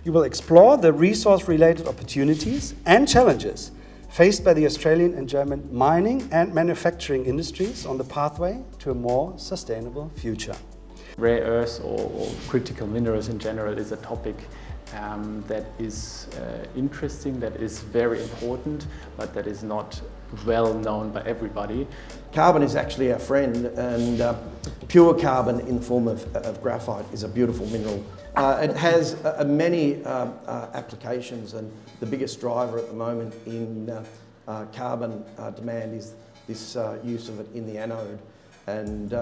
You will explore the resource-related opportunities and challenges faced by the Australian and German mining and manufacturing industries on the pathway to a more sustainable future. Rare earths or critical minerals in general is a topic that is interesting, that is very important, but that is not well known by everybody. Carbon is actually our friend, and pure carbon in the form of graphite is a beautiful mineral. It has many applications, and the biggest driver at the moment in carbon demand is this use of it in the anode, and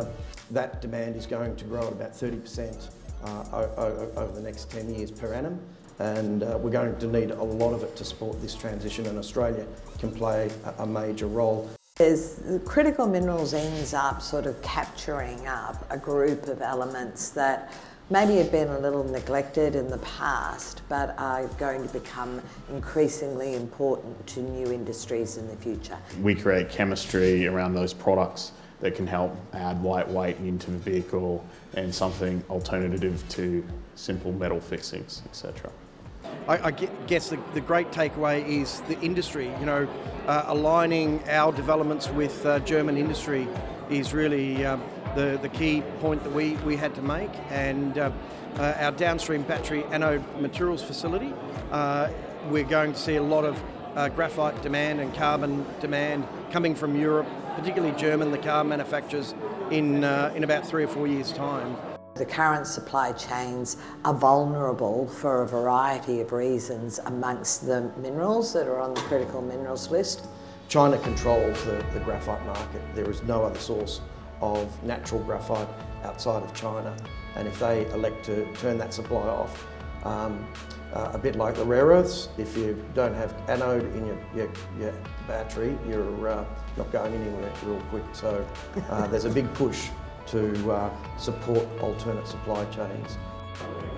that demand is going to grow at about 30% over the next 10 years per annum, and we're going to need a lot of it to support this transition, and Australia can play a major role. Critical minerals ends up sort of capturing up a group of elements that maybe have been a little neglected in the past, but are going to become increasingly important to new industries in the future. We create chemistry around those products that can help add lightweight into the vehicle and something alternative to simple metal fixings, etc. I guess the great takeaway is the industry. You know, aligning our developments with German industry is really the key point that we had to make, and our downstream battery anode materials facility, we're going to see a lot of graphite demand and carbon demand coming from Europe, particularly German, the car manufacturers, in about 3 or 4 years' time. The current supply chains are vulnerable for a variety of reasons amongst the minerals that are on the critical minerals list. China controls the graphite market. There is no other source of natural graphite outside of China, and if they elect to turn that supply off, a bit like the rare earths, if you don't have anode in your battery, you're not going anywhere real quick. So there's a big push to support alternate supply chains.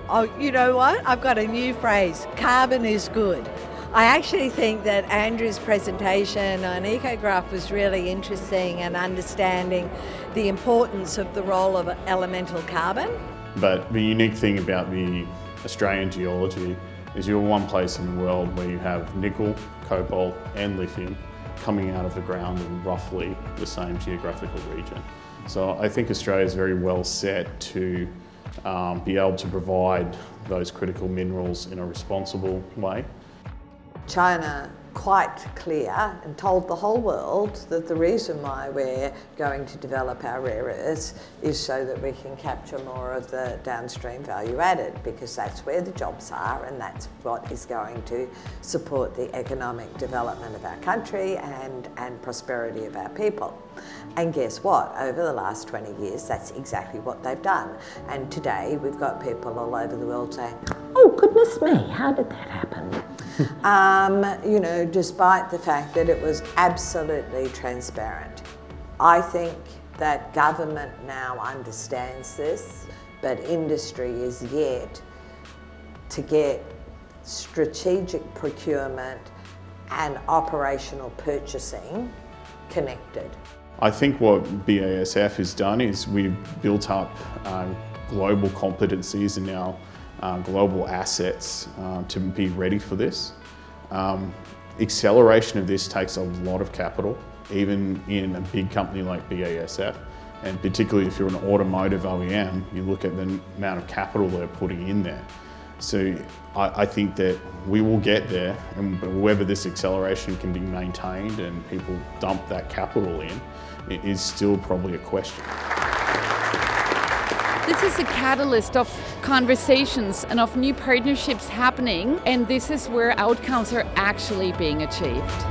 Oh, you know what? I've got a new phrase, carbon is good. I actually think that Andrew's presentation on EcoGraf was really interesting and understanding the importance of the role of elemental carbon. But the unique thing about the Australian geology is you're one place in the world where you have nickel, cobalt and lithium coming out of the ground in roughly the same geographical region. So I think Australia is very well set to be able to provide those critical minerals in a responsible way. China quite clear and told the whole world that the reason why we're going to develop our rare earths is so that we can capture more of the downstream value added, because that's where the jobs are and that's what is going to support the economic development of our country and prosperity of our people. And guess what? Over the last 20 years, that's exactly what they've done. And today we've got people all over the world saying, oh goodness me, how did that happen? You know, despite the fact that it was absolutely transparent. I think that government now understands this, but industry is yet to get strategic procurement and operational purchasing connected. I think what BASF has done is we've built up global competencies and now global assets to be ready for this. Acceleration of this takes a lot of capital, even in a big company like BASF, and particularly if you're an automotive OEM, you look at the amount of capital they're putting in there. So I think that we will get there, and whether this acceleration can be maintained and people dump that capital in, it is still probably a question. This is a catalyst of conversations and of new partnerships happening, and this is where outcomes are actually being achieved.